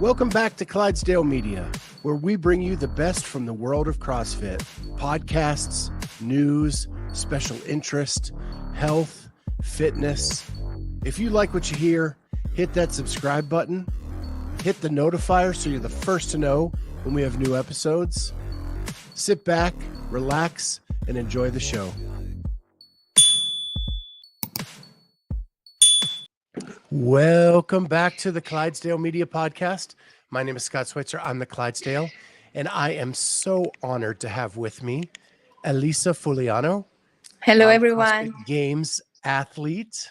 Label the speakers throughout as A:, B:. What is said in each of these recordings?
A: Welcome back to Clydesdale Media, where we bring you the best from the world of CrossFit. Podcasts, news, special interest, health, fitness. If you like what you hear, hit that subscribe button, hit the notifier so you're the first to know when we have new episodes. Sit back, relax, and enjoy the show. Welcome back to the Clydesdale Media Podcast. My name is Scott Switzer. I'm the Clydesdale, and I am so honored to have with me Elisa Fuliano.
B: Hello, everyone.
A: CrossFit Games athlete.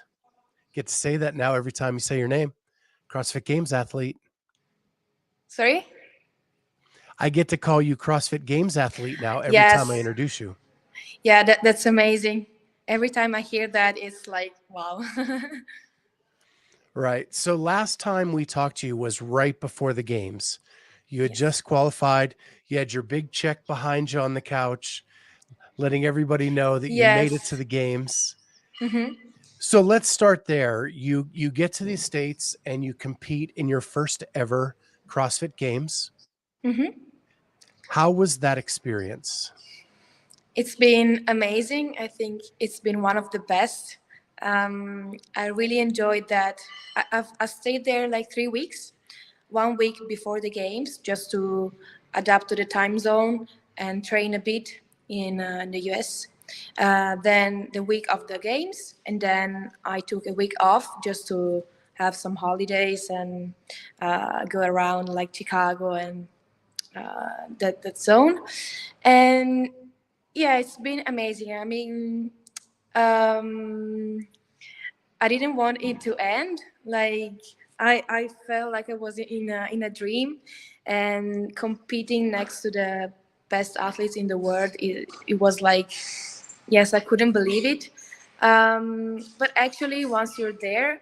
A: Get to say that now every time you say your name. CrossFit Games athlete.
B: Sorry?
A: I get to call you CrossFit Games athlete now every time I introduce you.
B: Yeah, that's amazing. Every time I hear that, it's like, wow.
A: Right. So last time we talked to you was right before the games. You had just qualified. You had your big check behind you on the couch, letting everybody know that you made it to the games.
B: Mm-hmm.
A: So let's start there. You get to the States and you compete in your first ever CrossFit Games.
B: Mm-hmm.
A: How was that experience?
B: It's been amazing. I think it's been one of the best. I really enjoyed that. I stayed there like 3 weeks, 1 week before the games, just to adapt to the time zone and train a bit in the US. Then the week of the games, and then I took a week off just to have some holidays and go around like Chicago and that zone. And yeah, it's been amazing. I mean, I didn't want it to end. Like I felt like I was in a dream, and competing next to the best athletes in the world. It was like, yes, I couldn't believe it. But actually, once you're there,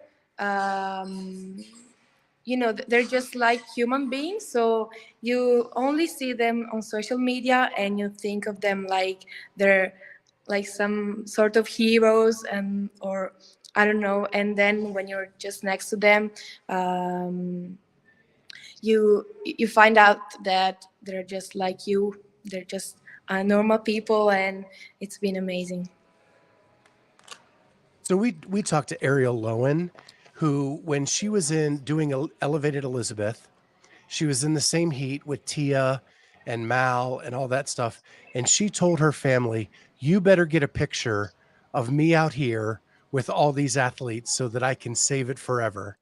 B: they're just like human beings. So you only see them on social media, and you think of them like they're like some sort of heroes, and or I don't know. And then when you're just next to them, you find out that they're just like you. They're just normal people, and it's been amazing.
A: So we talked to Ariel Lowen, who, when she was in doing Elevated Elizabeth, she was in the same heat with Tia and Mal and all that stuff. And she told her family, you better get a picture of me out here with all these athletes so that I can save it forever.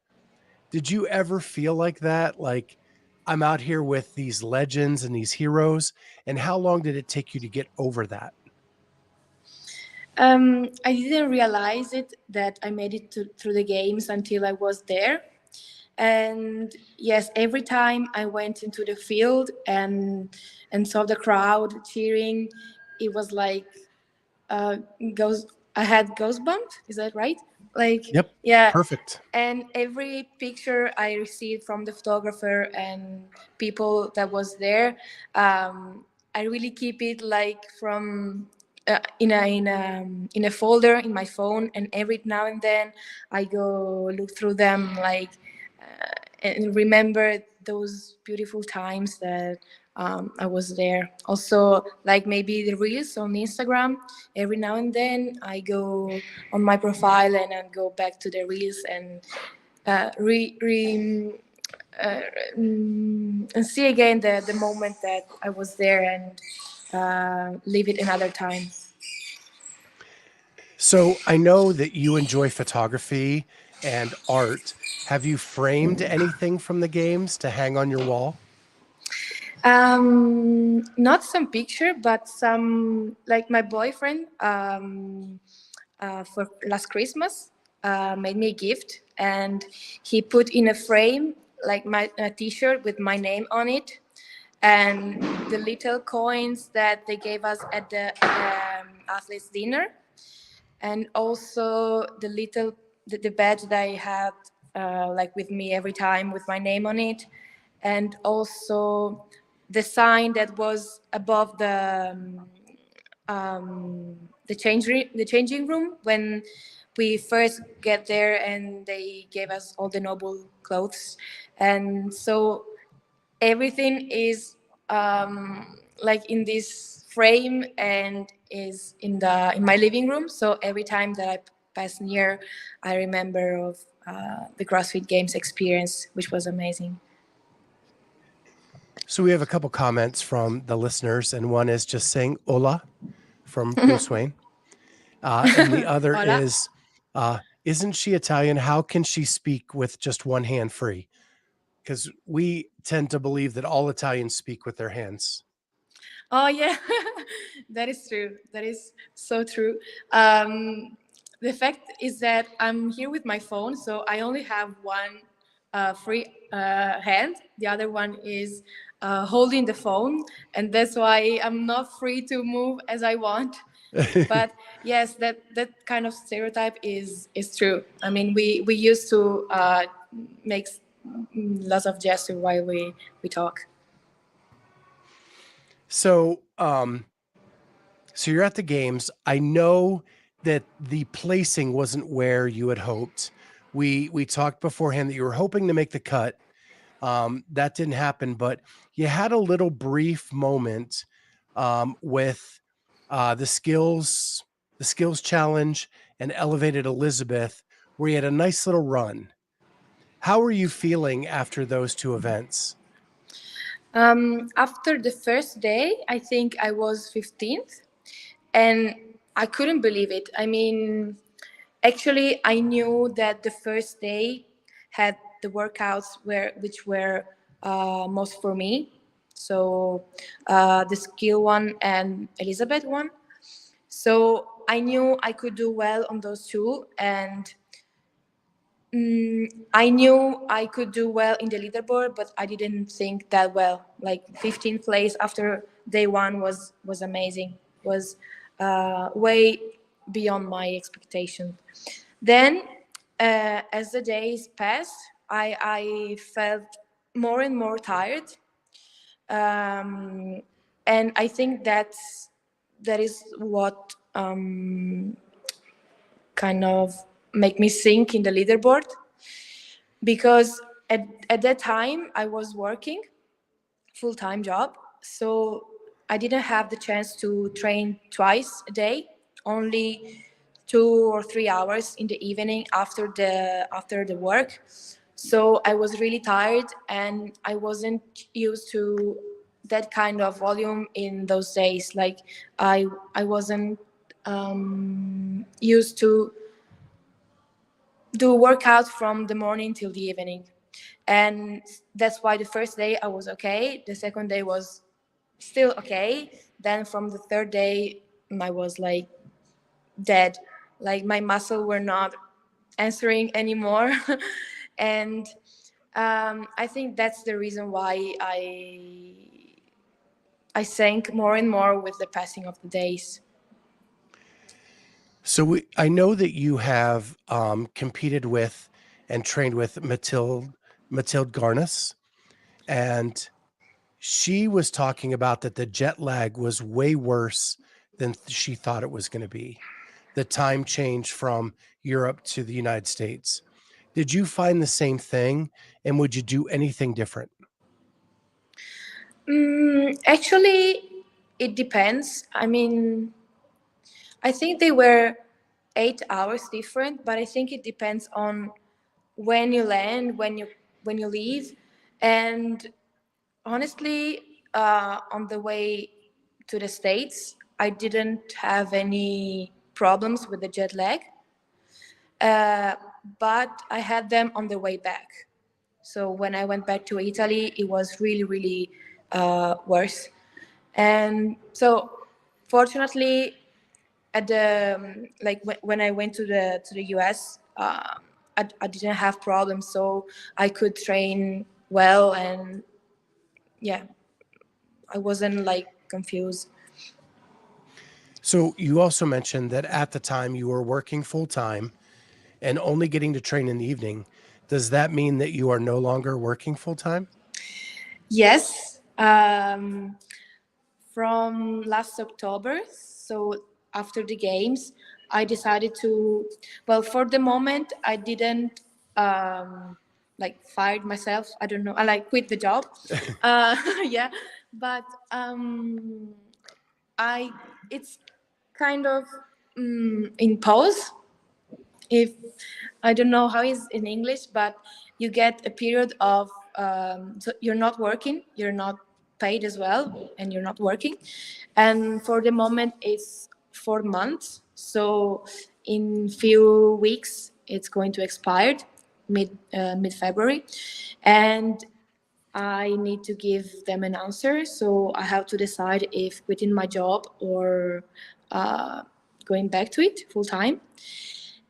A: Did you ever feel like that? Like, I'm out here with these legends and these heroes. And how long did it take you to get over that?
B: I didn't realize it that I made it through the games until I was there. And yes, every time I went into the field and saw the crowd cheering, it was like ghost. I had goosebumps. Is that right? Like,
A: Yep.
B: yeah.
A: Perfect.
B: And every picture I received from the photographer and people that was there, I really keep it like from in a folder in my phone, and every now and then I go look through them, like and remember those beautiful times that I was there. Also, like maybe the reels on Instagram. Every now and then I go on my profile and I go back to the reels and and see again the moment that I was there, and live it another time.
A: So I know that you enjoy photography and art. Have you framed anything from the games to hang on your wall?
B: Not some picture, but some, like my boyfriend for last Christmas made me a gift, and he put in a frame like my T-shirt with my name on it, and the little coins that they gave us at the athletes dinner, and also the badge that I had like with me every time with my name on it, and also the sign that was above the changing room when we first get there, and they gave us all the noble clothes. And so everything is like in this frame and is in my living room. So every time that I pass near, I remember of the CrossFit Games experience, which was amazing.
A: So we have a couple comments from the listeners, and one is just saying "Hola" from Bruce Wayne, and the other
B: Hola.
A: is, "Isn't she Italian? How can she speak with just one hand free?" Because we tend to believe that all Italians speak with their hands.
B: Oh yeah, that is true. That is so true. Um, the fact is that I'm here with my phone, so I only have one free hand. The other one is holding the phone, and that's why I'm not free to move as I want. But yes, that kind of stereotype is true. I mean, we used to make lots of gestures while we talk.
A: So, so you're at the games. I know that the placing wasn't where you had hoped. We talked beforehand that you were hoping to make the cut. That didn't happen, but you had a little brief moment with the skills challenge and elevated Elizabeth, where you had a nice little run. How are you feeling after those two events?
B: After the first day, I think I was 15th, and I couldn't believe it. I mean, actually, I knew that the first day had the workouts which were most for me. So the skill one and Elizabeth one. So I knew I could do well on those two, and I knew I could do well in the leaderboard, but I didn't think that well. Like 15th place after day one was amazing. Was way beyond my expectation. Then, as the days passed, I felt more and more tired, um, and I think that is what kind of make me sink in the leaderboard, because at that time I was working full-time job, so I didn't have the chance to train twice a day, only 2 or 3 hours in the evening after the work. So I was really tired, and I wasn't used to that kind of volume in those days. Like I wasn't used to do workout from the morning till the evening. And that's why the first day I was okay, the second day was still okay, then from the third day I was like dead, like my muscle were not answering anymore. And I think that's the reason why I sank more and more with the passing of the days.
A: So I know that you have competed with and trained with Mathilde Garnis, and she was talking about that the jet lag was way worse than she thought it was going to be. The time change from Europe to the United States. Did you find the same thing, and would you do anything different?
B: Actually, it depends. I mean, I think they were 8 hours different, but I think it depends on when you land, when you leave, and honestly, on the way to the States, I didn't have any problems with the jet lag, uh, but I had them on the way back. So when I went back to Italy, it was really, really worse. And so, fortunately, at the like when I went to the US, I didn't have problems, so I could train well, and yeah, I wasn't like confused.
A: So you also mentioned that at the time you were working full time and only getting to train in the evening. Does that mean that you are no longer working full time?
B: Yes, from last October, so after the games, I decided to. Well, for the moment, I didn't. like fired myself. I don't know. I like quit the job. Yeah, but I it's kind of in pause. If I don't know how is in English, but you get a period of so you're not working, you're not paid as well, and you're not working. And for the moment, it's 4 months. So in few weeks, it's going to expire mid February, and I need to give them an answer. So I have to decide if quitting my job or uh, going back to it full time.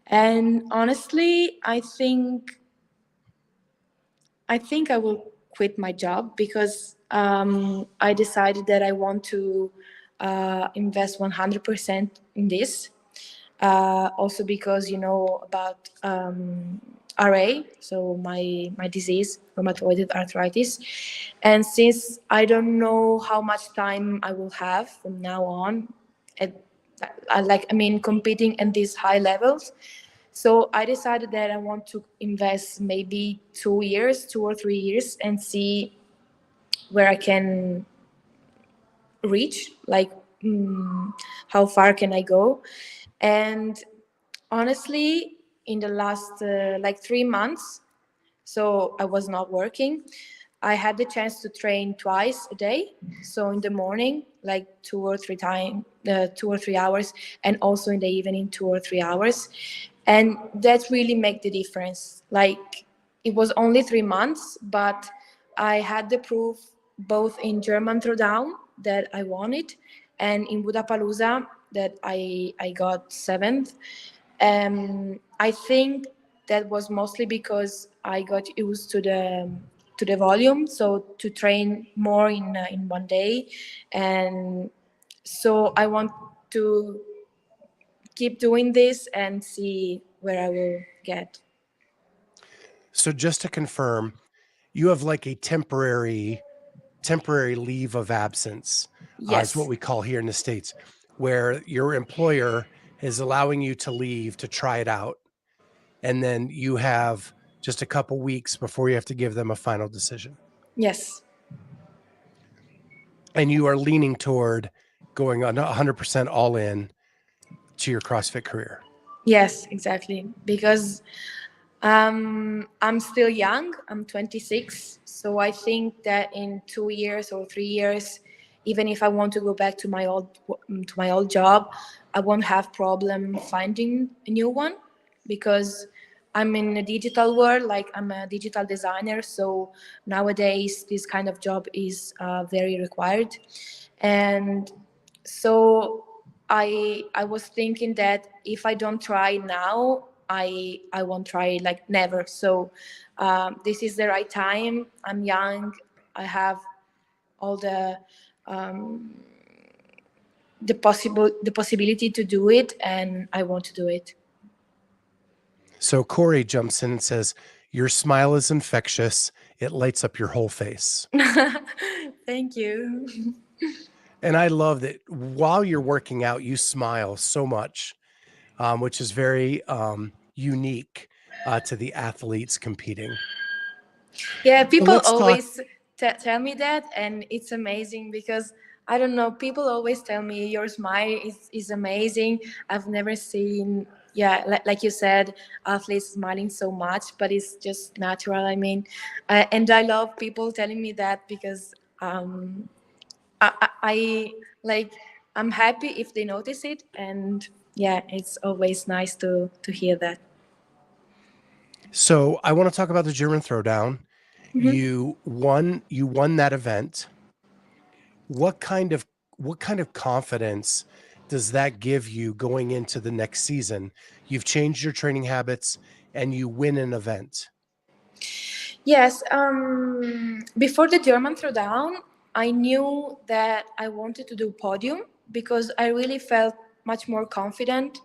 B: And honestly, I think I will quit my job because I decided that I want to invest 100% in this. Also because you know about RA, so my disease, rheumatoid arthritis, and since I don't know how much time I will have from now on, at, competing at these high levels, so I decided that I want to invest maybe 2 years, 2 or 3 years, and see where I can reach, like how far can I go. And honestly, in the last 3 months, so I was not working, I had the chance to train twice a day. So in the morning, like 2 or 3 hours, and also in the evening, 2 or 3 hours. And that really made the difference. Like, it was only 3 months, but I had the proof both in German Throwdown that I won it, and in Budapalooza that I got seventh. I think that was mostly because I got used to the volume, so to train more in one day, and so I want to keep doing this and see where I will get.
A: So just to confirm, you have like a temporary leave of absence, is what
B: Yes,
A: we call here in the States, where your employer is allowing you to leave to try it out. And then you have just a couple weeks before you have to give them a final decision.
B: yes,
A: And you are leaning toward going on 100% all in to your CrossFit career.
B: yes, exactly. Because I'm still young. I'm 26, so I think that in 2 years or 3 years, even if I want to go back to my old job, I won't have problem finding a new one because I'm in a digital world. Like, I'm a digital designer, so nowadays this kind of job is very required, and so I was thinking that if I don't try now, I won't try like never. So this is the right time. I'm young. I have all um, the possibility to do it, and I want to do it.
A: So Corey jumps in and says, "Your smile is infectious. It lights up your whole face."
B: Thank you.
A: And I love that while you're working out, you smile so much, which is very unique to the athletes competing.
B: Yeah,
A: So
B: people
A: let's talk.
B: always tell me that, and it's amazing because I don't know. People always tell me your smile is amazing. I've never seen, yeah, like you said, athletes smiling so much, but it's just natural. I mean, and I love people telling me that because I like I'm happy if they notice it, and yeah, it's always nice to hear that.
A: So I want to talk about the German Throwdown.
B: Mm-hmm.
A: You won that event. What kind of confidence does that give you going into the next season? You've changed your training habits and you win an event.
B: Yes, before the German Throwdown, I knew that I wanted to do podium because I really felt much more confident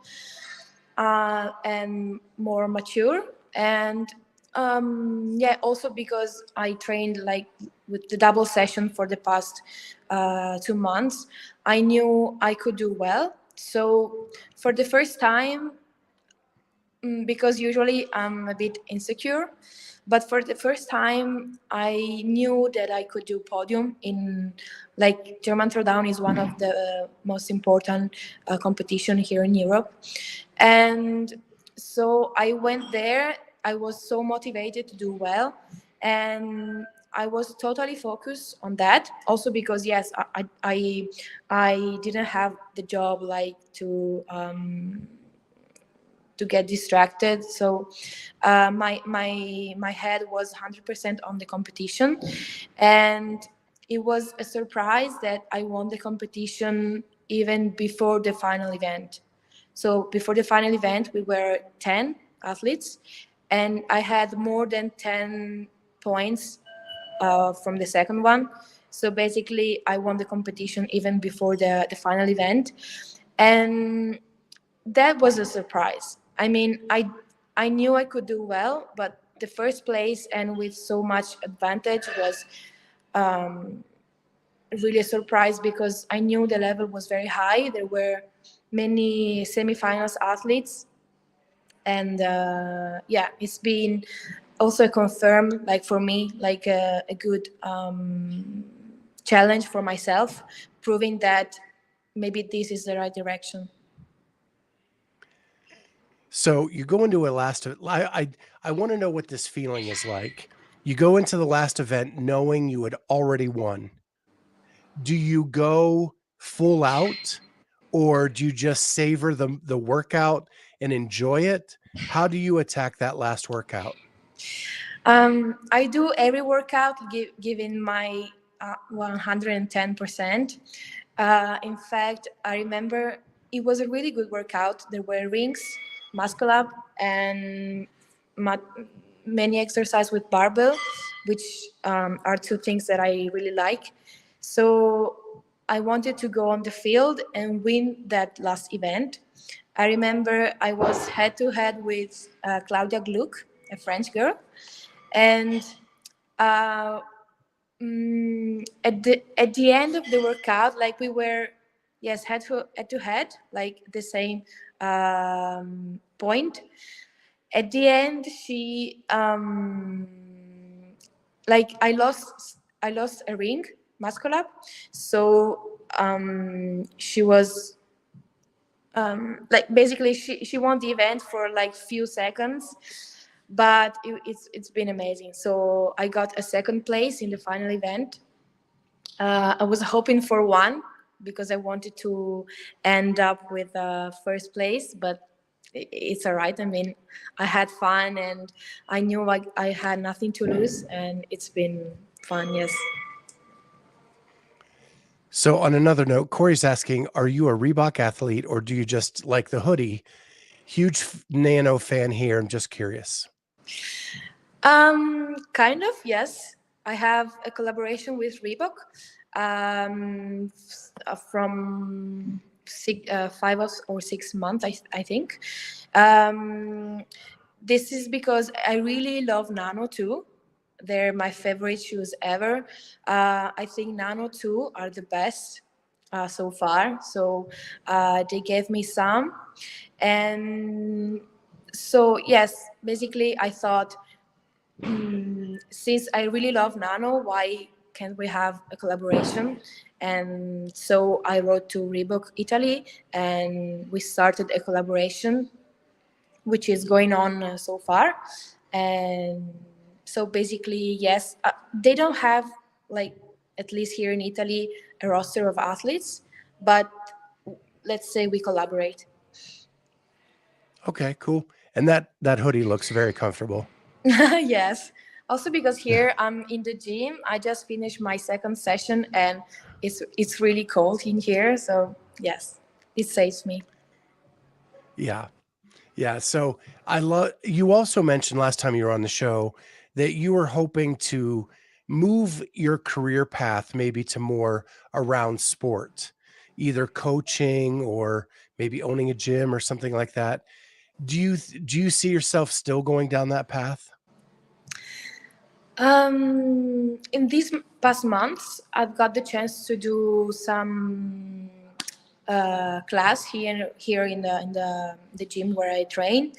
B: and more mature. And yeah, also because I trained like with the double session for the past 2 months, I knew I could do well. So for the first time, because usually I'm a bit insecure, But for the first time, I knew that I could do podium in, like, German throwdown is one of the most important competition here in Europe. And so I went there. I was so motivated to do well, and I was totally focused on that. Also because yes, I didn't have the job like to get distracted. So my head was 100% on the competition, and it was a surprise that I won the competition even before the final event. So before the final event, we were 10 athletes, and I had more than 10 points from the second one. So basically, I won the competition even before the final event. And that was a surprise. I mean, I knew I could do well, but the first place and with so much advantage was um, really a surprise because I knew the level was very high. There were many semifinals athletes, and yeah, it's been also confirmed, like for me, like a good challenge for myself, proving that maybe this is the right direction.
A: So you go into a last. I want to know what this feeling is like. You go into the last event knowing you had already won. Do you go full out, or do you just savor the workout and enjoy it? How do you attack that last workout?
B: I do every workout giving my 110%. In fact, I remember it was a really good workout. There were rings, muscle up, and ma- many exercise with barbell, which are two things that I really like. So I wanted to go on the field and win that last event. I remember I was head to head with Claudia Gluck, a French girl, and uh, at the end of the workout, like we were, yes, head to head, like the same point. At the end, she like I lost a ring, muscular, so she was like basically she won the event for like few seconds, but it's been amazing. So I got a second place in the final event. I was hoping for one because I wanted to end up with first place, but it's all right. I mean, I had fun and I knew like I had nothing to lose, and it's been fun. Yes.
A: So on another note, Corey's asking, are you a Reebok athlete or do you just like the hoodie? Huge Nano fan here. I'm just curious.
B: Kind of, yes. I have a collaboration with Reebok from 5 or 6 months, I think. Um, this is because I really love Nano too. They're my favorite shoes ever. I think Nano 2 are the best so far. So they gave me some. And so, yes, basically, I thought, since I really love Nano, why can't we have a collaboration? And so I wrote to Reebok Italy, and we started a collaboration, which is going on so far. And so basically, yes, they don't have, like, at least here in Italy, a roster of athletes, but let's say we collaborate.
A: Okay, cool. And that hoodie looks very comfortable.
B: Yes. Also because here I'm in the gym. I just finished my second session and it's really cold in here. So yes, it saves me.
A: Yeah. Yeah. So I love you also mentioned last time you were on the show that you were hoping to move your career path maybe to more around sport, either coaching or maybe owning a gym or something like that. Do you see yourself still going down that path?
B: In these past months, I've got the chance to do some class here in the gym where I train.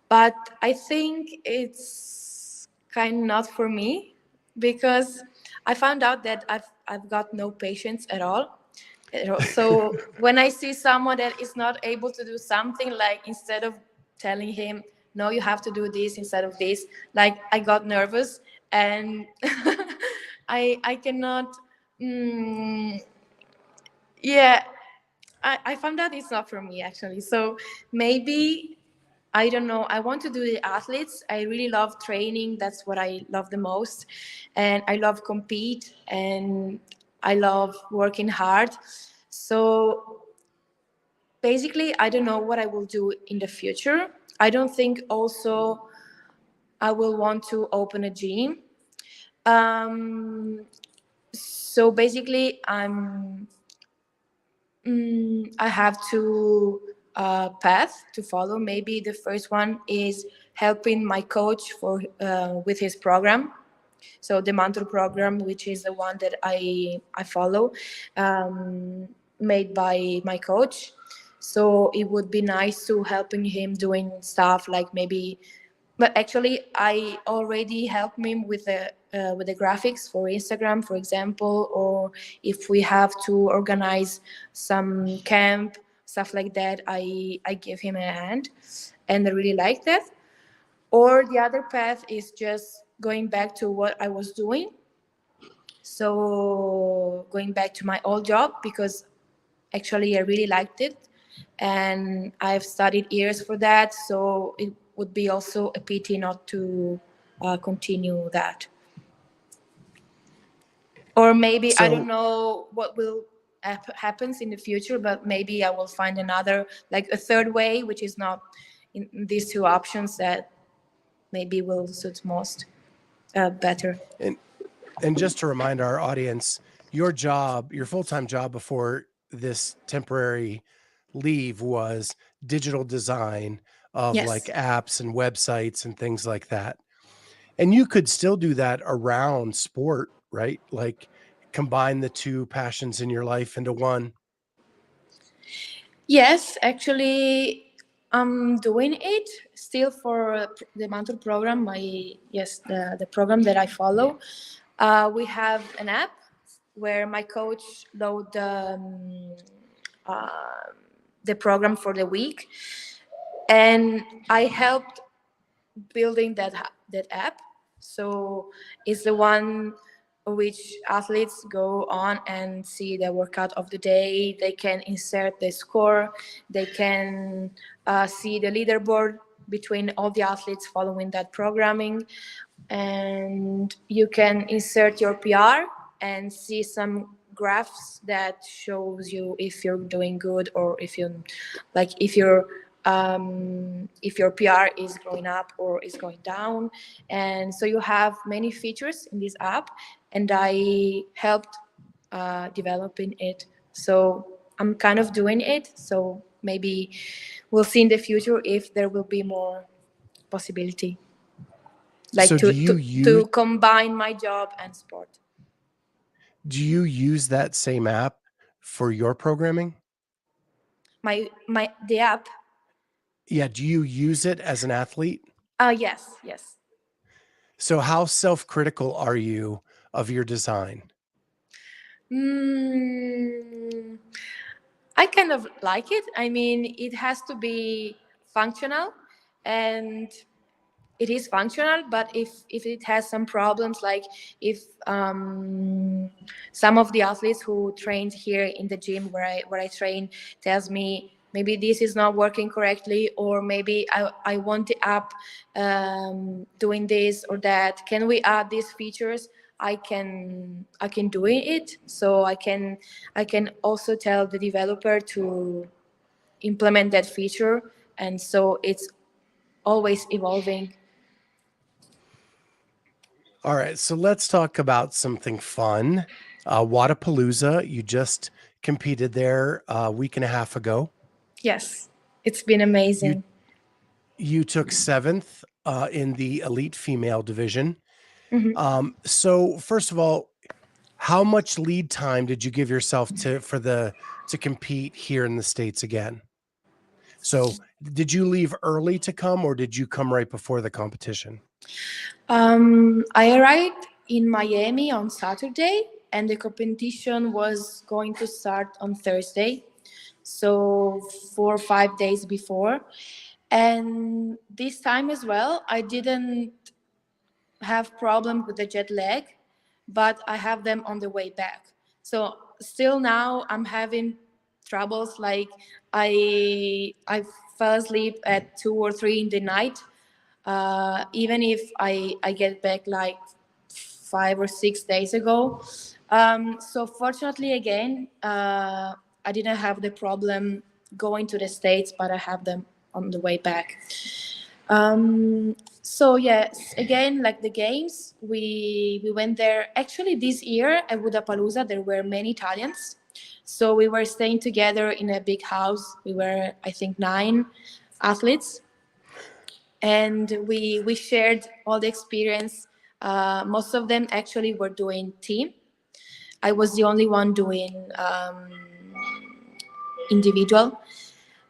B: But I think kind not for me because I found out that I've got no patience at all. So when I see someone that is not able to do something, like instead of telling him, no, you have to do this instead of this, like I got nervous and I cannot. Mm, yeah, I found out it's not for me actually. So maybe I don't know. I want to do the athletes. I really love training. That's what I love the most, and I love compete and I love working hard. So basically, I don't know what I will do in the future. I don't think also I will want to open a gym. Um, so basically, I have two paths to follow. Maybe the first one is helping my coach for with his program. So the mantle program, which is the one that I follow, um, made by my coach. So it would be nice to helping him doing stuff like maybe, but actually I already help him with the graphics for Instagram, for example, or if we have to organize some camp stuff like that, I give him a hand, and I really like that. Or the other path is just going back to what I was doing. So going back to my old job because actually I really liked it and I've studied years for that. So it would be also a pity not to continue that. Or maybe I don't
A: So,
B: know what will happens in the future, but maybe I will find another, like a third way, which is not in these two options that maybe will suit most better.
A: and and just to remind our audience, your job, your full-time job before this temporary leave was digital design of like
B: Yes.
A: apps and websites and things like that. And you could still do that around sport, right? Like combine the two passions in your life into one.
B: Yes, actually, I'm doing it still for the mantle program. The program that I follow. We have an app where my coach load the program for the week, and I helped building that app. So it's the one which athletes go on and see the workout of the day. They can insert the score. They can see the leaderboard between all the athletes following that programming, and you can insert your PR and see some graphs that shows you if you're doing good or if you like if your PR is going up or is going down. And so you have many features in this app, and I helped developing it. So I'm kind of doing it. So maybe we'll see in the future if there will be more possibility, like
A: So
B: to combine my job and sport.
A: do you use that same app for your programming?
B: My the app.
A: Yeah, do you use it as an athlete?
B: Yes, yes.
A: So how self-critical are you of your design?
B: Mm, I kind of like it. I mean, it has to be functional, and it is functional. But if it has some problems, like if some of the athletes who trained here in the gym where I train tells me maybe this is not working correctly, or maybe I want the app doing this or that, can we add these features? I can do it. So I can also tell the developer to implement that feature, and so it's always evolving.
A: All right, so let's talk about something fun. Wadapalooza, you just competed there a week and a half ago.
B: Yes, it's been
A: You
B: amazing.
A: you took seventh in the elite female division.
B: Mhm.
A: So first of all, how much lead time did you give yourself to compete here in the States again? So did you leave early to come or did you come right before the competition?
B: I arrived in Miami on Saturday, and the competition was going to start on Thursday, so 4 or 5 days before. And this time as well, I didn't have problem with the jet lag, but I have them on the way back. So still now I'm having troubles. Like I fell asleep at 2 or 3 in the night, even if I get back like 5 or 6 days ago. So fortunately, again, I didn't have the problem going to the States, but I have them on the way back. So yes, again, like the games, we went there. Actually, this year at Budapalooza, there were many Italians, so we were staying together in a big house. We were, I think, 9 athletes, and we shared all the experience. Most of them actually were doing team. I was the only one doing individual,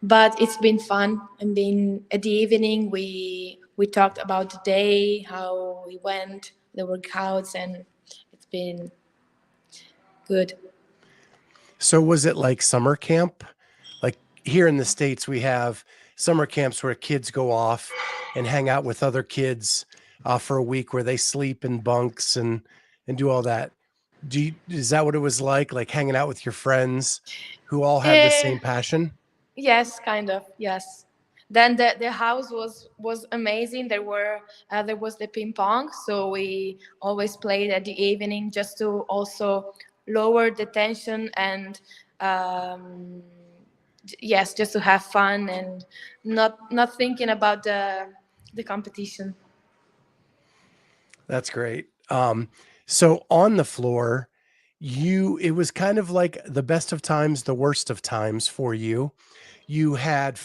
B: but it's been fun. And then at the evening, we talked about the day, how we went, the workouts, and it's been good.
A: So was it like summer camp? Like here in the States, we have summer camps where kids go off and hang out with other kids for a week where they sleep in bunks and do all that. Is that what it was like hanging out with your friends who all have the
B: Eh,
A: same passion?
B: yes, kind of. Yes. Then the house was amazing. There was the ping pong, so we always played at the evening just to also lower the tension and um, yes, just to have fun and not thinking about the competition.
A: That's great. So on the floor, it was kind of like the best of times, the worst of times for you. You had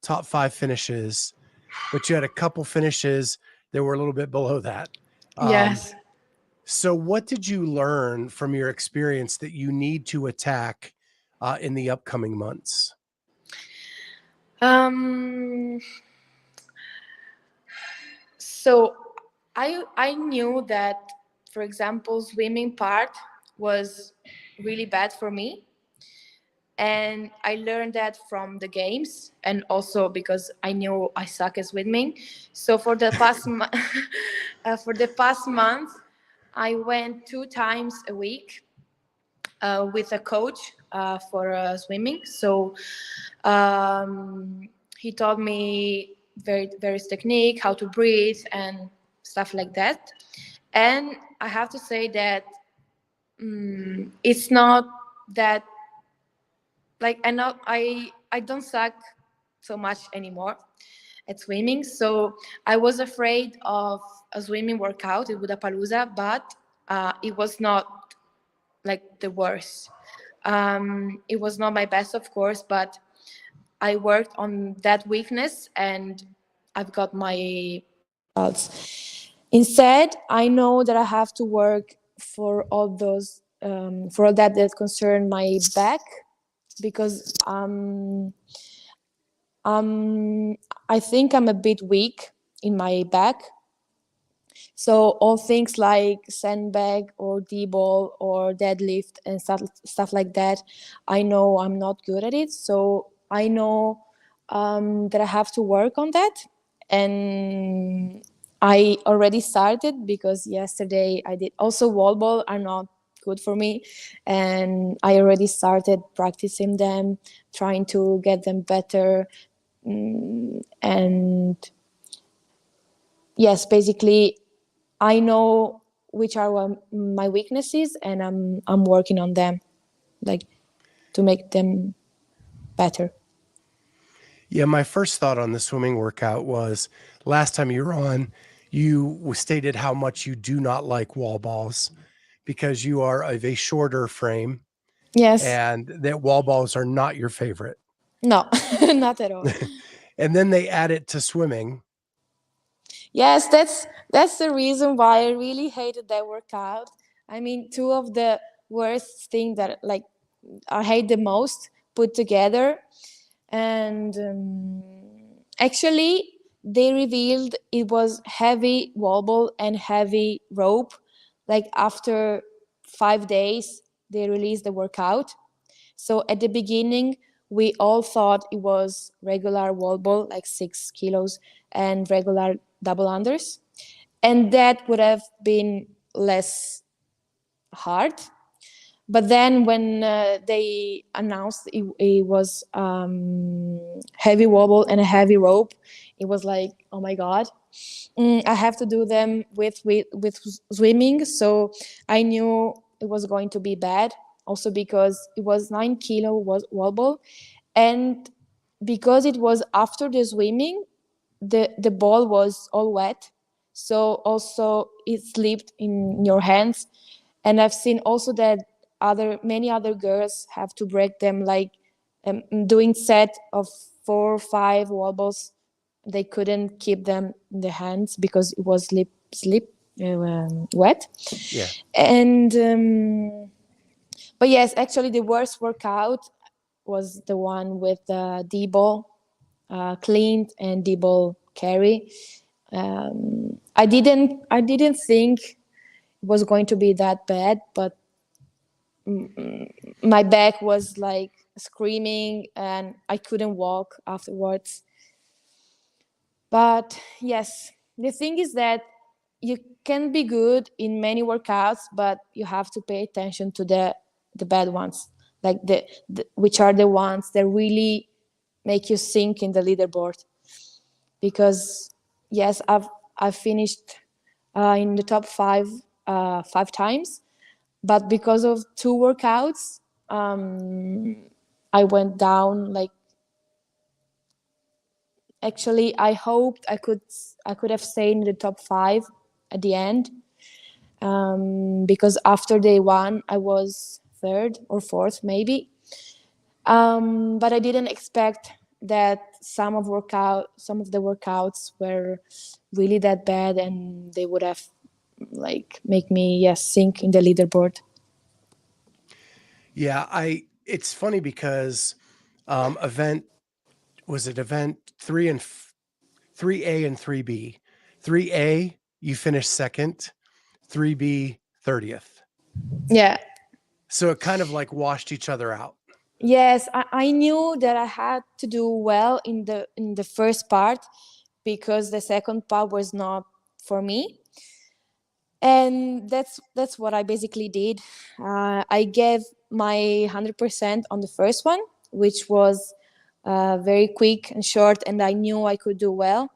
A: top five finishes, but you had a couple finishes that were a little bit below that. Um,
B: Yes.
A: so what did you learn from your experience that you need to attack in the upcoming months?
B: Um, so I knew that, for example, swimming part was really bad for me, and I learned that from the games, and also because I knew I suck at swimming. So for the for the past month, I went 2 times a week with a coach for swimming. So he taught me various technique, how to breathe, and stuff like that. And I have to say that it's not that like I don't suck so much anymore at swimming. So I was afraid of a swimming workout at Budapalooza, but it was not like the worst. It was not my best, of course, but I worked on that weakness and I've got my results. Instead, I know that I have to work for all those for all that concern my back, because um, I think I'm a bit weak in my back. So all things like sandbag or D-ball or deadlift and stuff like that, I know I'm not good at it. So I know that I have to work on that. And I already started, because yesterday I did. Also, wall ball are not good for me, and I already started practicing them, trying to get them better. And yes, basically I know which are my weaknesses, and I'm working on them, like to make them better.
A: Yeah, my first thought on the swimming workout was last time you were on, you stated how much you do not like wall balls because you are of a shorter frame
B: Yes.
A: and that wall balls are not your favorite.
B: No, not at all.
A: And then they add it to swimming.
B: Yes, that's the reason why I really hated that workout. I mean, two of the worst thing that like I hate the most put together. And actually they revealed it was heavy wall ball and heavy rope. Like after 5 days, they released the workout. So at the beginning, we all thought it was regular wall ball, like 6 kilos, and regular double unders. And that would have been less hard. But then when they announced it was heavy wobble and a heavy rope, it was like, oh my God, I have to do them with swimming. So I knew it was going to be bad. Also because it was 9 kilo was wobble, and because it was after the swimming, the ball was all wet. So also it slipped in your hands, and I've seen also that many other girls have to break them, like doing set of 4 or 5 wobbles. They couldn't keep them in the hands because it was wet.
A: Yeah.
B: And but yes, actually the worst workout was the one with D-ball, clean and D-ball carry. I didn't think it was going to be that bad, but my back was like screaming and I couldn't walk afterwards. But yes, the thing is that you can be good in many workouts, but you have to pay attention to the bad ones, like the which are the ones that really make you sink in the leaderboard. Because yes, I've finished in the top 5 times, but because of 2 workouts, I went down. Like actually, I hoped I could have stayed in the top 5 at the end, because after day 1 I was third or fourth maybe, but I didn't expect that some of the workouts were really that bad, and they would have like make me sink in the leaderboard.
A: Yeah, it's funny because event was it event 3A and 3B. 3A you finished second, 3B 30th.
B: Yeah.
A: So it kind of like washed each other out.
B: Yes, I knew that I had to do well in the first part, because the second part was not for me. And that's what I basically did. I gave my 100% on the first one, which was very quick and short, and I knew I could do well,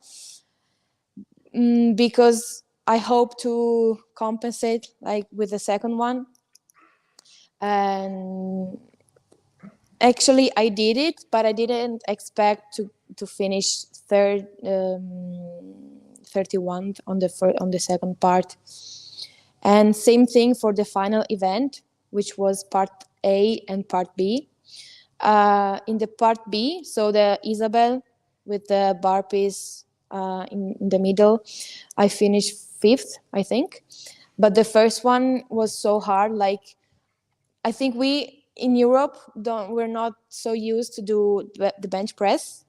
B: because I hope to compensate like with the second one. And actually I did it, but I didn't expect to finish third, 31 on the second part. And same thing for the final event, which was part A and part B. In the part B, so the Isabel with the burpees in the middle, I finished fifth, I think. But the first one was so hard. Like I think we in Europe we're not so used to do the bench press.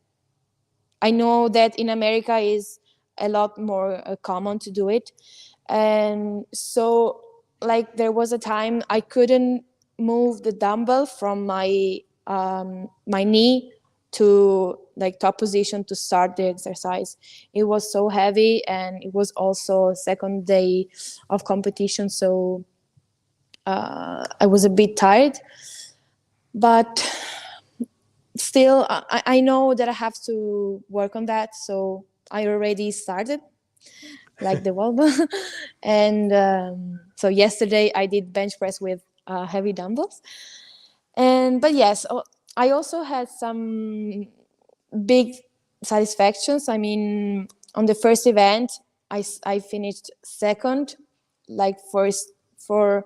B: I know that in America is a lot more common to do it, and so like there was a time I couldn't move the dumbbell from my knee to like top position to start the exercise. It was so heavy, and it was also second day of competition, so I was a bit tired, but still I know that I have to work on that, so I already started like the wall. And so yesterday I did bench press with heavy dumbbells. And but yes, I also had some big satisfactions. I mean, on the first event I finished second, like first for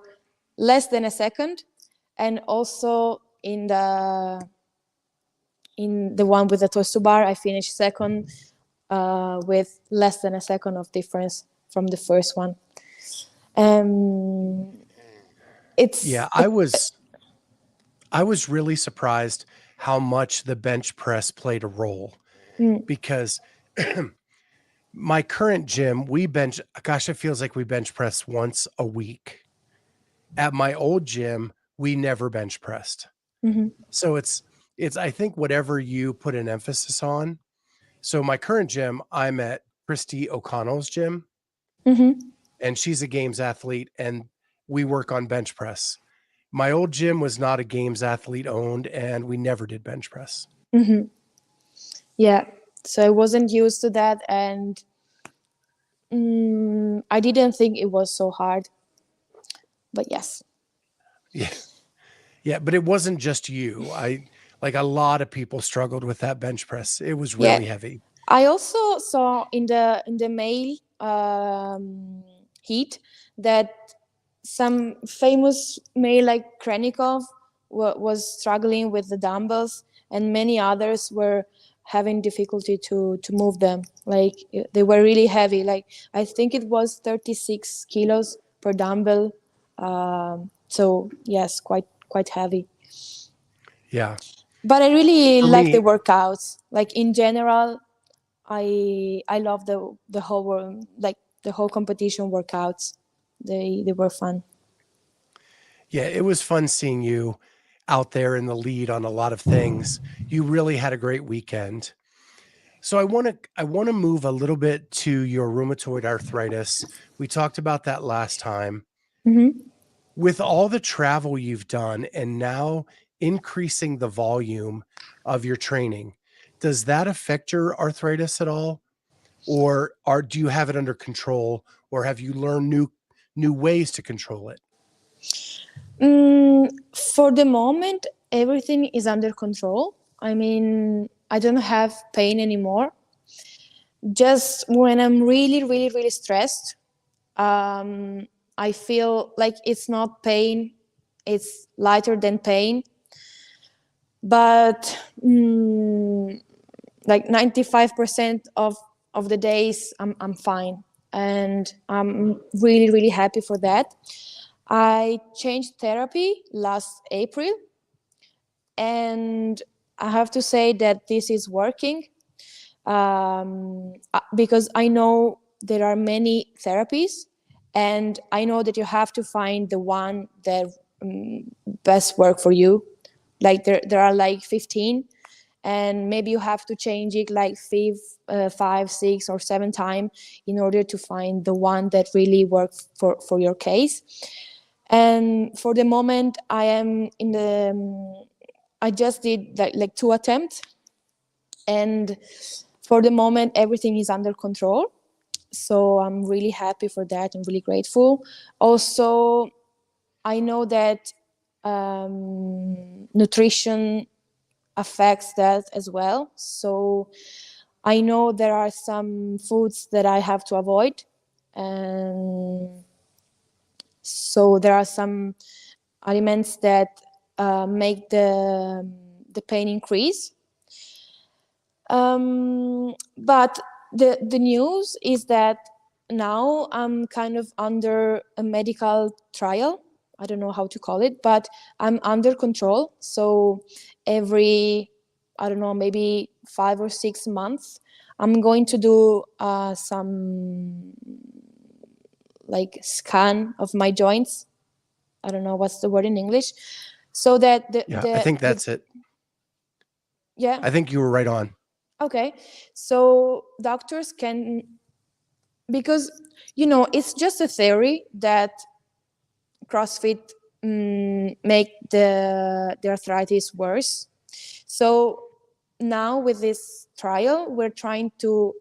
B: less than a second, and also in the one with the toes to bar I finished second, with less than a second of difference from the first one. um it's
A: Yeah, I was really surprised how much the bench press played a role because My current gym, we bench, gosh, it feels like we bench press once a week. At my old gym, we never bench pressed.
B: Mm-hmm.
A: So I think whatever you put an emphasis on. So my current gym, I'm at Christy O'Connell's gym,
B: Mm-hmm.
A: and she's a games athlete, and we work on bench press. My old gym was not a games athlete owned, and we never did bench press.
B: Mm-hmm. Yeah. So I wasn't used to that, and I didn't think it was so hard. But yes.
A: Yeah. Yeah, but it wasn't just you. I like a lot of people struggled with that bench press. It was
B: Yeah.
A: really heavy.
B: I also saw in the male heat that some famous male like Krenikov was struggling with the dumbbells, and many others were having difficulty to move them. Like they were really heavy. Like I think it was 36 kilos per dumbbell. So yes, quite heavy.
A: Yeah.
B: But I really
A: For
B: like the
A: me,
B: workouts. Like in general, I love the whole like the whole competition workouts. They were fun.
A: yeah, it was fun seeing you out there in the lead on a lot of things. You really had a great weekend. So I want to move a little bit to your rheumatoid arthritis. We talked about that last time.
B: Mm-hmm.
A: With all the travel you've done and now increasing the volume of your training, does that affect your arthritis at all? Or do you have it under control, or have you learned new ways to control it?
B: For the moment, everything is under control. I mean, I don't have pain anymore. Just when I'm really, really, really stressed, I feel like it's not pain, it's lighter than pain. But like 95% of the days I'm fine, and I'm really, really happy for that. I changed therapy last April, and I have to say that this is working, because I know there are many therapies, and I know that you have to find the one that best work for you. Like there are like 15, and maybe you have to change it like five, 6 or 7 times in order to find the one that really works for your case. And for the moment, I am in the I just did like 2 attempts, and for the moment everything is under control. So I'm really happy for that. I'm really grateful. Also, I know that nutrition affects that as well. So I know there are some foods that I have to avoid, and so there are some aliments that make the pain increase. But the news is that now I'm kind of under a medical trial. I don't know how to call it, but I'm under control. So every, I don't know, maybe 5 or 6 months, I'm going to do some like scan of my joints. I don't know what's the word in English. So that
A: Yeah, I think
B: the
A: that's it.
B: yeah.
A: I think you were right on.
B: Okay, so doctors can, because it's just a theory that CrossFit make the arthritis worse. So now with this trial, we're trying to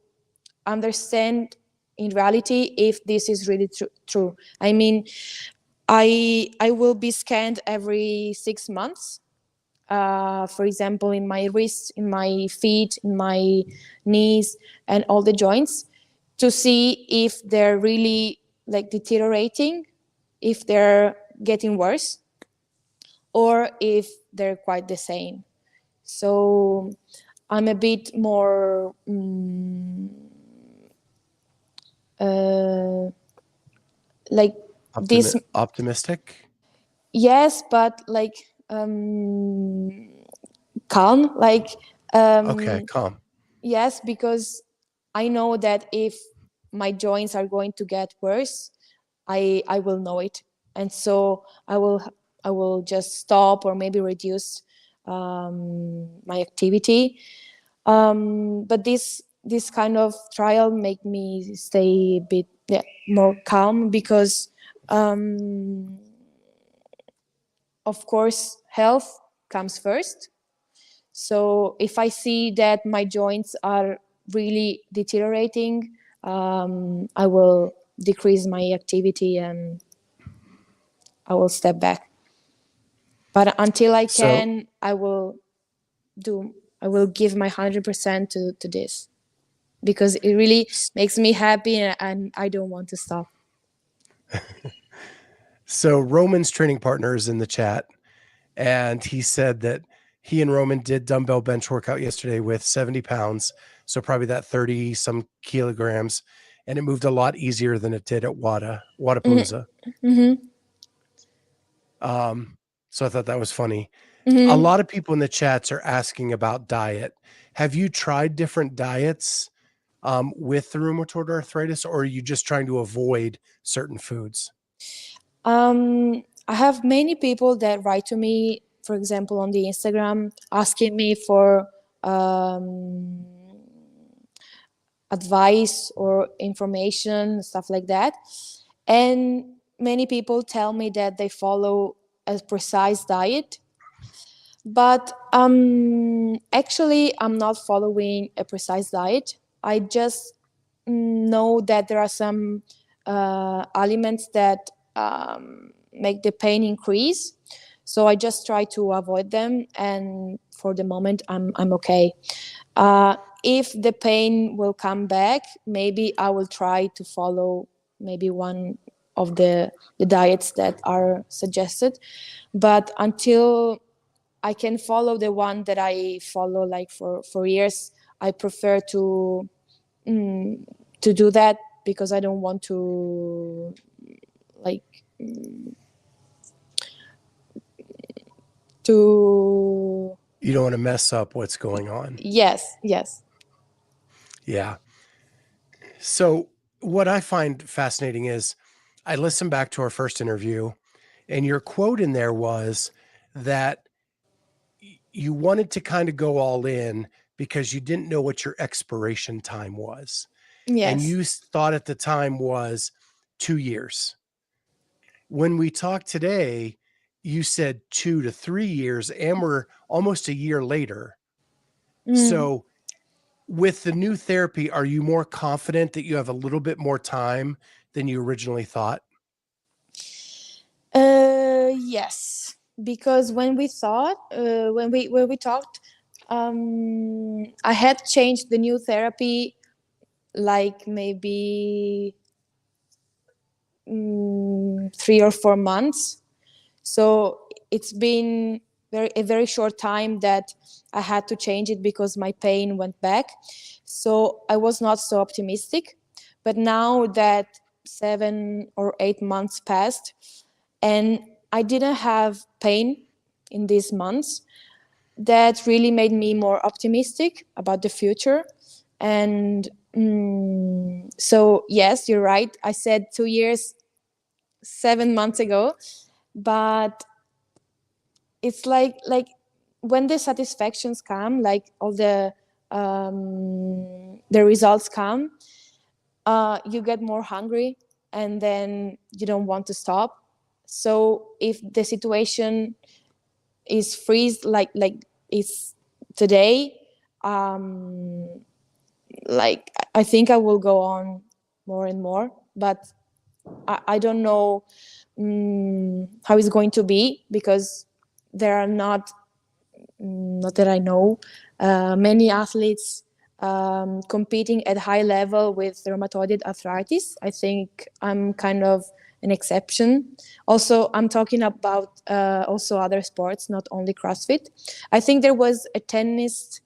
B: understand in reality if this is really true. I mean, I will be scanned every 6 months. For example, in my wrists, in my feet, in my knees, and all the joints, to see if they're really like deteriorating, if they're getting worse, or if they're quite the same. So I'm a bit more like this.
A: Optimistic.
B: Yes, but like calm, like
A: Okay, calm.
B: yes, because I know that if my joints are going to get worse, I will know it, and so I will just stop or maybe reduce my activity. But this kind of trial make me stay a bit, yeah, more calm, because of course health comes first. So if I see that my joints are really deteriorating, I will decrease my activity and I will step back. But until I
A: So,
B: can, I will give my 100% to this, because it really makes me happy and I don't want to stop.
A: so Roman's training partner is in the chat, and he said that he and Roman did dumbbell bench workout yesterday with 70 pounds, so probably that 30 some kilograms, and it moved a lot easier than it did at Wadapalooza.
B: Mm-hmm.
A: So I thought that was funny. A
B: Mm-hmm.
A: lot of people in the chats are asking about diet. Have you tried different diets with the rheumatoid arthritis, or are you just trying to avoid certain foods?
B: I have many people that write to me, for example, on the Instagram, asking me for advice or information, stuff like that. And many people tell me that they follow a precise diet, but actually, I'm not following a precise diet. I just know that there are some aliments that make the pain increase. So I just try to avoid them, and for the moment, I'm okay. If the pain will come back, maybe I will try to follow maybe one of the diets that are suggested. But until I can follow the one that I follow like for years, I prefer to do that, because I don't want to, like, to.
A: You don't want to mess up what's going on.
B: Yes, yes.
A: Yeah. So, what I find fascinating is I listened back to our first interview, and your quote in there was that you wanted to kind of go all in because you didn't know what your expiration time was. And
B: Yes.
A: you thought at the time was 2 years. When we talked today, you said 2 to 3 years, and we're almost a year later.
B: Mm.
A: So, with the new therapy, are you more confident that you have a little bit more time than you originally thought?
B: Yes, because when we talked, I had changed the new therapy like maybe 3 or 4 months. So it's been a very short time that I had to change it because my pain went back. So I was not so optimistic. But now that 7 or 8 months passed and I didn't have pain in these months, that really made me more optimistic about the future. And so, yes, you're right. I said 2 years, 7 months ago, but it's like when the satisfactions come, like all the results come, you get more hungry, and then you don't want to stop. So if the situation is freeze like it's today, like I think I will go on more and more, but I don't know how it's going to be, because there are not that I know, many athletes competing at high level with rheumatoid arthritis. I think I'm kind of an exception. Also, I'm talking about also other sports, not only CrossFit. I think there was a tennis,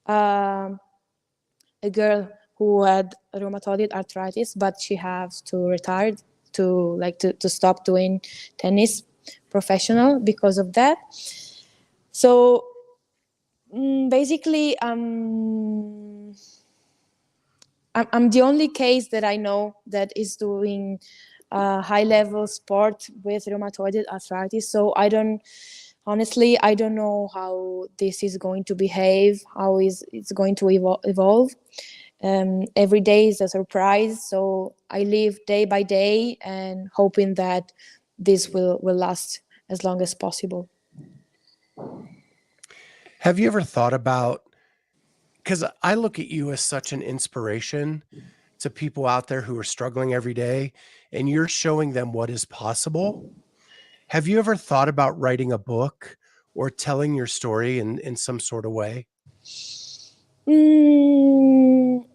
B: a girl who had rheumatoid arthritis, but she has to retire, to stop doing tennis professional because of that. So basically, I'm the only case that I know that is doing high level sport with rheumatoid arthritis. So honestly, I don't know how this is going to behave, how is it's going to evolve. Every day is a surprise. So I live day by day and hoping that this will last as long as possible.
A: Have you ever thought about, because I look at you as such an inspiration to people out there who are struggling every day, and you're showing them what is possible. Have you ever thought about writing a book or telling your story in some sort of way?
B: Mm,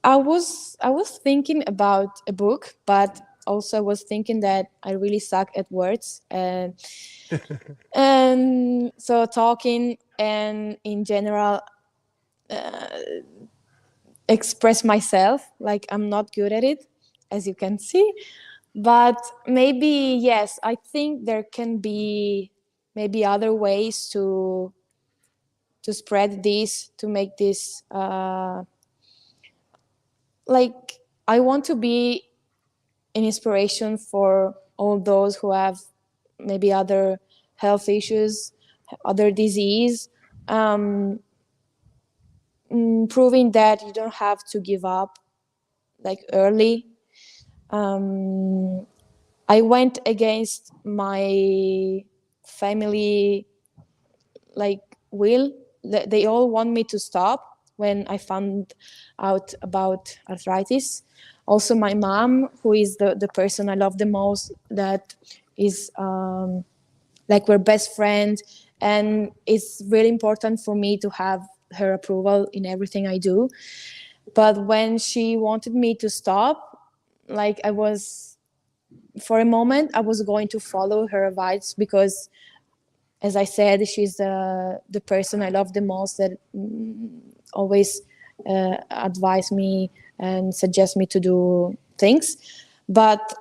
B: I was thinking about a book, but also I was thinking that I really suck at words, and so talking and in general express myself, like I'm not good at it, as you can see. But maybe yes, I think there can be maybe other ways to spread this, to make this like I want to be an inspiration for all those who have maybe other health issues, other disease, proving that you don't have to give up like early. I went against my family like will. They all want me to stop when I found out about arthritis. Also my mom, who is the person I love the most, that is like we're best friends, and it's really important for me to have her approval in everything I do. But when she wanted me to stop, like I was, for a moment I was going to follow her advice, because as I said, she's the person I love the most, that always advise me and suggest me to do things. But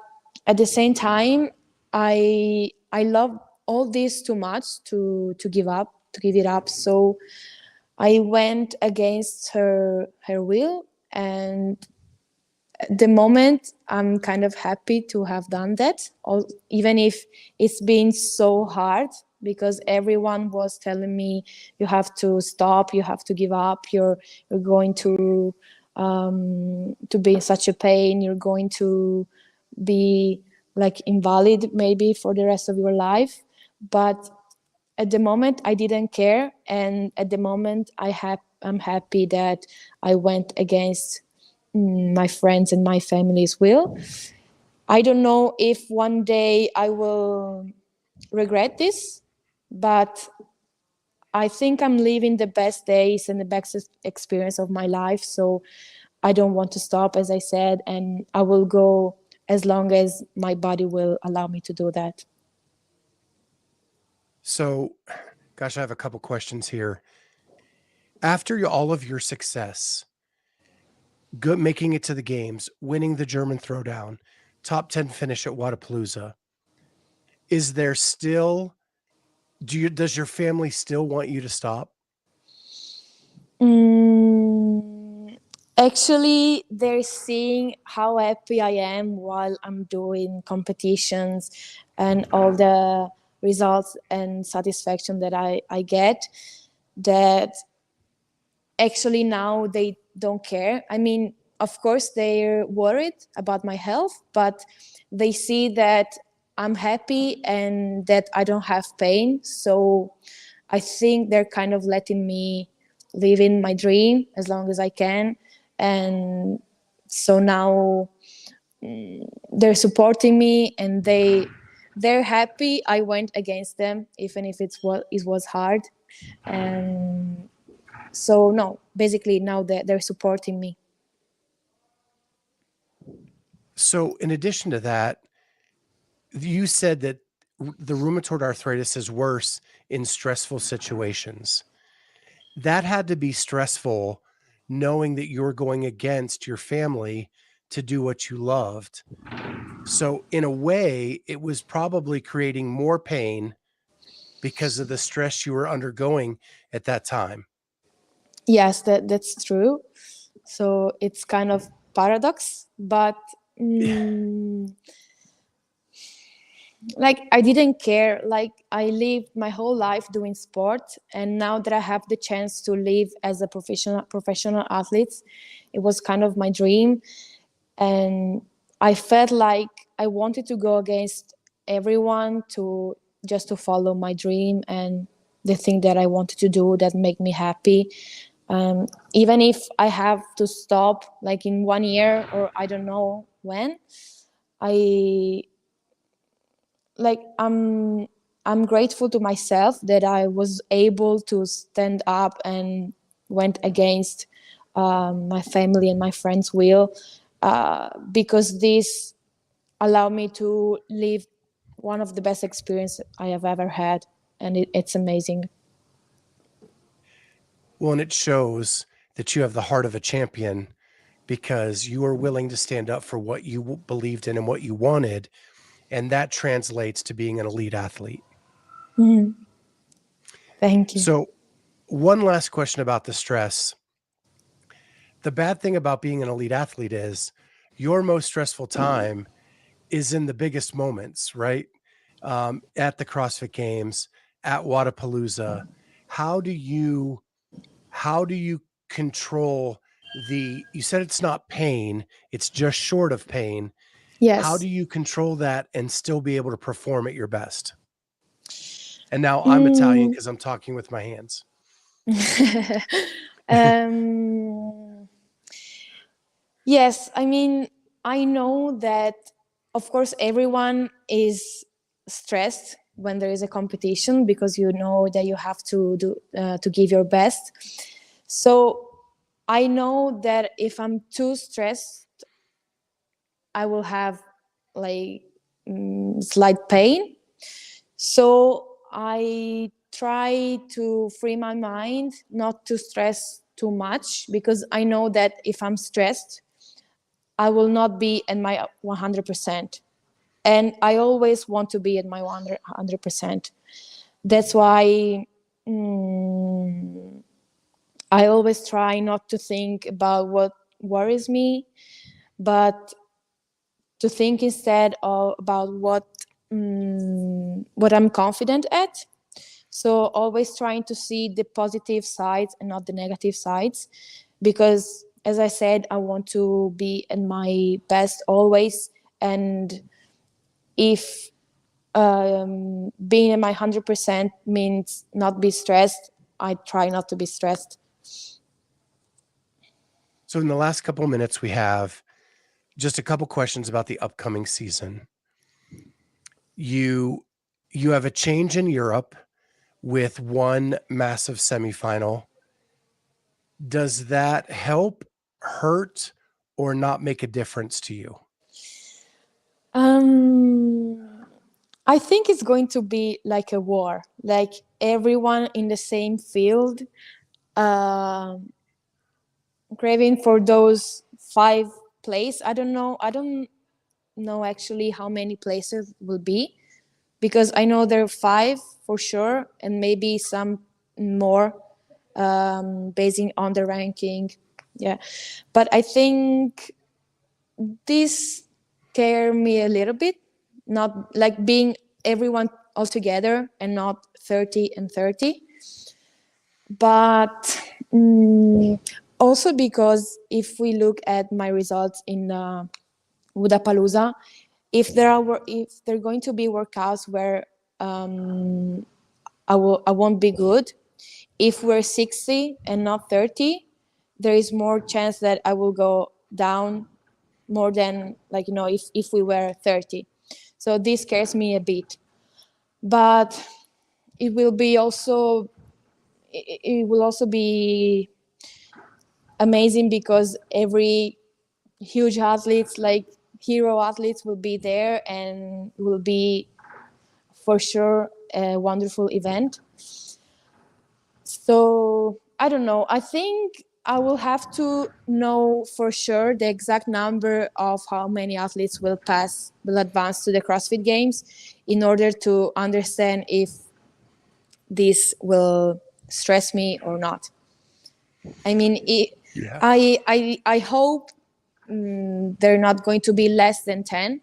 B: at the same time, I love all this too much to give up, to give it up. So I went against her will, and at the moment I'm kind of happy to have done that, even if it's been so hard, because everyone was telling me you have to stop, you have to give up, you're going to be in such a pain, you're going to be like invalid maybe for the rest of your life. But at the moment I didn't care, and at the moment I'm happy that I went against my friends and my family's will. I don't know if one day I will regret this, but I think I'm living the best days and the best experience of my life. So I don't want to stop, as I said, and I will go as long as my body will allow me to do that.
A: So, gosh, I have a couple questions here. After all of your success, good, making it to the games, winning the German Throwdown, top 10 finish at Wadapalooza, is there still, does your family still want you to stop?
B: Mm, actually, they're seeing how happy I am while I'm doing competitions and all the results and satisfaction that I get. That actually now they don't care. I mean, of course, they're worried about my health, but they see that I'm happy and that I don't have pain. So I think they're kind of letting me live in my dream as long as I can. And so now they're supporting me, and they're happy I went against them, even if it was hard. And so no, basically now they're supporting me.
A: So, in addition to that, you said that the rheumatoid arthritis is worse in stressful situations. That had to be stressful, knowing that you were going against your family to do what you loved. So, in a way, it was probably creating more pain because of the stress you were undergoing at that time.
B: Yes, that's true. So it's kind of paradox, but mm, like I didn't care. Like I lived my whole life doing sport, and now that I have the chance to live as a professional athlete, it was kind of my dream. And I felt like I wanted to go against everyone to just to follow my dream and the thing that I wanted to do that make me happy. Even if I have to stop like in 1 year or I don't know when, I like I'm grateful to myself that I was able to stand up and went against my family and my friends' will, because this allowed me to live one of the best experiences I have ever had, and it's amazing.
A: Well, and it shows that you have the heart of a champion because you were willing to stand up for what you believed in and what you wanted. And that translates to being an elite athlete.
B: Thank you.
A: So, one last question about the stress. The bad thing about being an elite athlete is your most stressful time is in the biggest moments, right? At the CrossFit Games, at Wadapalooza. How do you how do you control you said it's not pain, it's just short of pain. How
B: Yes.
A: do you control that and still be able to perform at your best? And now I'm Italian
B: Mm.
A: because I'm talking with my hands.
B: um, yes, I mean, I know that, of course, everyone is stressed when there is a competition because you know that you have to do to give your best. So I know that if I'm too stressed, I will have like slight pain. So I try to free my mind, not to stress too much, because I know that if I'm stressed, I will not be at my 100%. And I always want to be at my 100%. That's why I always try not to think about what worries me, but to think instead about what I'm confident at. So always trying to see the positive sides and not the negative sides, because as I said, I want to be at my best always. And if being at my 100% means not be stressed, I try not to be stressed.
A: So in the last couple of minutes we have just a couple questions about the upcoming season. You have a change in Europe with one massive semifinal. Does that help, hurt, or not make a difference to you?
B: I think it's going to be like a war, like everyone in the same field, craving for those 5 places. I don't know actually how many places will be, because I know there are 5 for sure, and maybe some more, basing on the ranking. Yeah, but I think this scare me a little bit, not like being everyone all together and not 30 and 30, but also because if we look at my results in Wodapalooza, if there are going to be workouts where I won't be good, if we're 60 and not 30, there is more chance that I will go down more than, like, if we were 30. So this scares me a bit, but it will be also it will also be amazing because every huge athletes, like hero athletes, will be there and will be for sure a wonderful event. So I don't know. I think I will have to know for sure the exact number of how many athletes will advance to the CrossFit Games in order to understand if this will stress me or not. I mean,
A: Yeah.
B: I hope they're not going to be less than 10.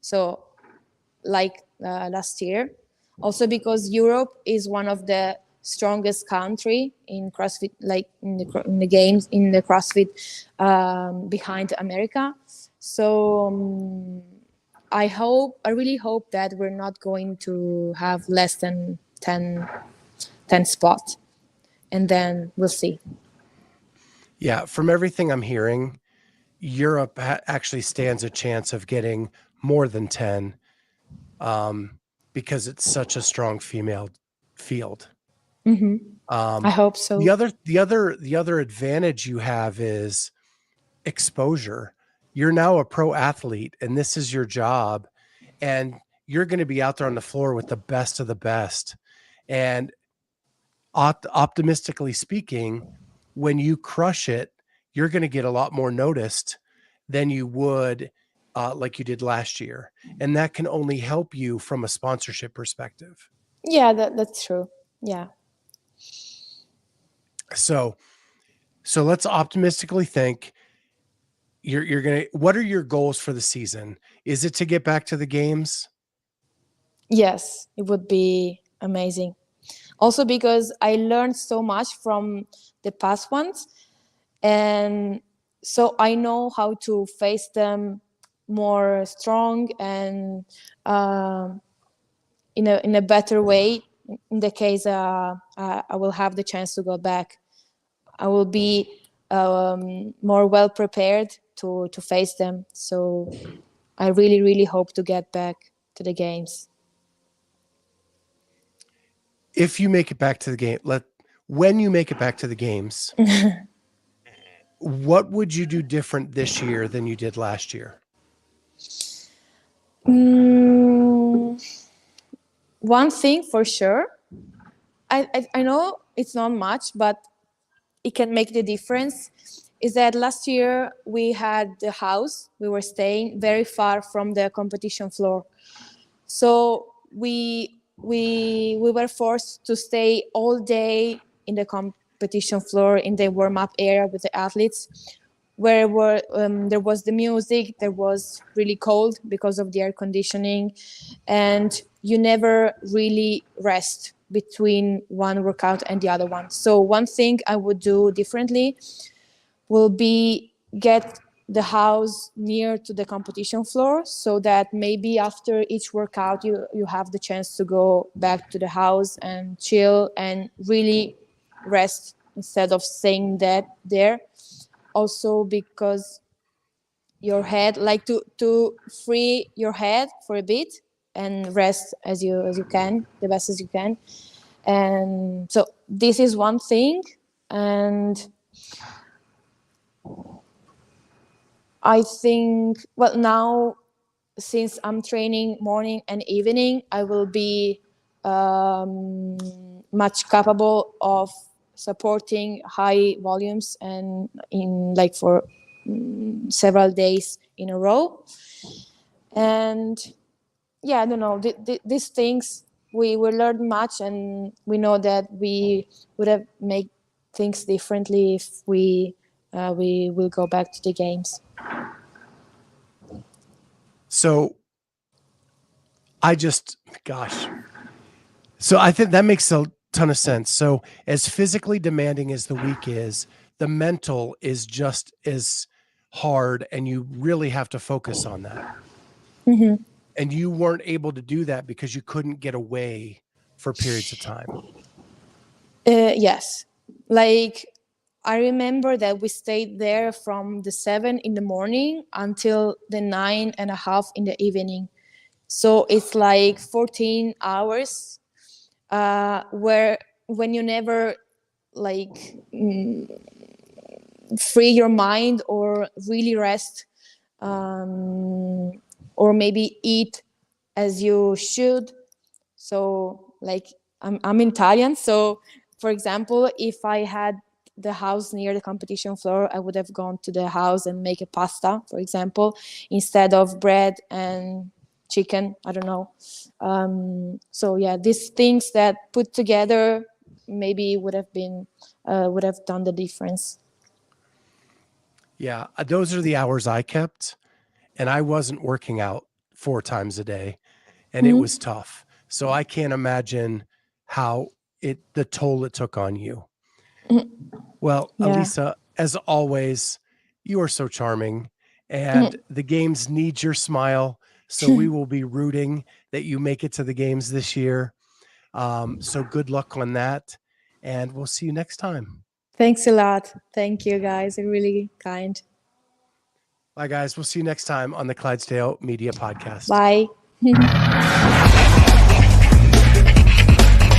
B: So like last year. Also because Europe is one of the strongest country in CrossFit, like in the games in the CrossFit, behind America. So I really hope that we're not going to have less than 10 spots, and then we'll see.
A: Yeah. From everything I'm hearing, Europe actually stands a chance of getting more than 10, um, because it's such a strong female field.
B: I hope so.
A: The other advantage you have is exposure. You're now a pro athlete and this is your job, and you're going to be out there on the floor with the best of the best. And optimistically speaking, when you crush it, you're going to get a lot more noticed than you would like you did last year. And that can only help you from a sponsorship perspective.
B: Yeah, that's true. Yeah.
A: So, so let's optimistically think you're going to, what are your goals for the season? Is it to get back to the games?
B: Yes, it would be amazing. Also because I learned so much from the past ones, and so I know how to face them more strong and in a better way. In the case I will have the chance to go back, I will be more well prepared to face them. So I really hope to get back to the games.
A: If you make it back to the game, when you make it back to the games, what would you do different this year than you did last year?
B: Mm, one thing for sure, I know it's not much, but it can make the difference, is that last year we had the house, we were staying very far from the competition floor. So we were forced to stay all day in the competition floor, in the warm-up area with the athletes, where there was the music, there was really cold because of the air conditioning, and you never really rest between one workout and the other one. So one thing I would do differently will be get the house near to the competition floor, so that maybe after each workout you have the chance to go back to the house and chill and really rest instead of staying there. Also because your head, like to free your head for a bit and rest as you can, the best as you can. And so this is one thing. And I think, well, now since I'm training morning and evening, I will be much capable of supporting high volumes and in like for several days in a row. And yeah, I don't know, these things we learned much, and we know that we would have made things differently if we will go back to the games.
A: So gosh. So I think that makes a ton of sense. So as physically demanding as the week is, the mental is just as hard, and you really have to focus on that.
B: Mm-hmm.
A: And you weren't able to do that because you couldn't get away for periods of time.
B: Yes, like I remember that we stayed there from the 7 in the morning until the 9:30 in the evening. So it's like 14 hours, where when you never like free your mind or really rest, or maybe eat as you should. So like I'm Italian, so for example, if I had the house near the competition floor, I would have gone to the house and make a pasta, for example, instead of bread and chicken. I don't know. So yeah, these things that put together maybe would have done the difference.
A: Yeah, those are the hours I kept, and I wasn't working out 4 times a day, and it was
C: Mhm.
A: tough. So I can't imagine how the toll it took on you.
C: Mhm.
A: Well,
C: Yeah.
A: Elisa, as always, you are so charming, and
C: Mhm.
A: the games need your smile. So we will be rooting that you make it to the games this year. So good luck on that, and we'll see you next time.
C: Thanks a lot. Thank you, guys. You're really kind.
A: Bye, guys. We'll see you next time on the Clydesdale Media Podcast.
C: Bye.